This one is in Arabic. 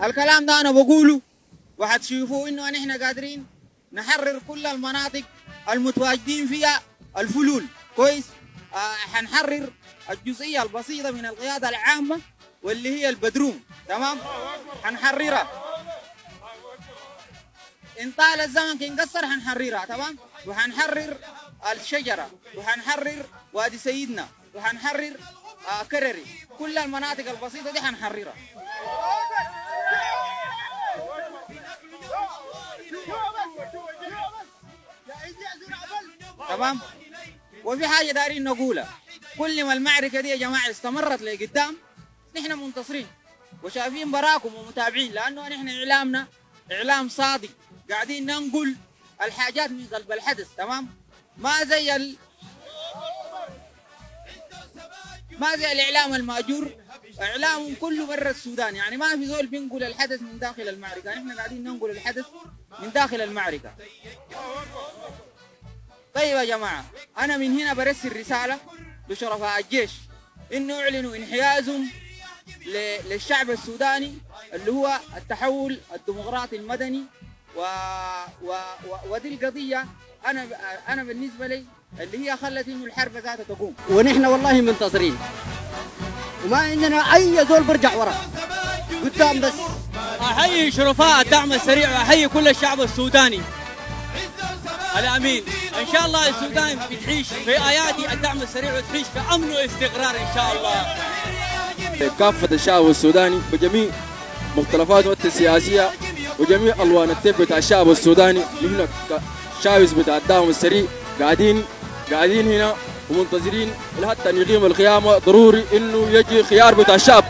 الكلام ده أنا بقوله وحتشوفوا إنه نحن قادرين نحرر كل المناطق المتواجدين فيها الفلول كويس. حنحرر الجزئية البسيطة من القيادة العامة واللي هي البدروم، تمام؟ حنحررها إن طال الزمن كنقصر حنحررها، تمام؟ وحنحرر الشجرة وحنحرر وادي سيدنا وحنحرر كرري، كل المناطق البسيطة دي حنحررها. تمام؟ وفي حاجة دارين نقولها، كل ما المعركة دي يا جماعة استمرت لقدام نحن منتصرين وشايفين براكم ومتابعين، لأنه نحن إعلامنا إعلام صادق، قاعدين ننقل الحاجات من قلب الحدث، تمام؟ ما زي الإعلام المأجور، إعلام كله برا السودان، يعني ما في زول بينقل الحدث من داخل المعركة، نحن قاعدين ننقل الحدث من داخل المعركة. طيب يا جماعة، أنا من هنا برسل رسالة لشرفاء الجيش إنه يعلنوا انحيازهم للشعب السوداني اللي هو التحول الديمقراطي المدني، ودي القضية أنا بالنسبة لي اللي هي خلت إنه الحرب ذاتها تقوم. ونحن والله منتظرين وما عندنا أي زول برجع ورا قدام بس. أحيي شرفاء الدعم السريع وأحيي كل الشعب السوداني الأمين. إن شاء الله السودان بتعيش في آيات الدعم السريع وتعيش في أمن واستقرار إن شاء الله. كافة الشعب السوداني بجميع مختلفاته السياسية وجميع ألوان الطيف بتاع الشعب السوداني، نحن كشاوس بتاع الدعم السريع قاعدين هنا ومنتظرين لحتى نقيم القيامة. ضروري إنه يجي خيار بتاع الشعب.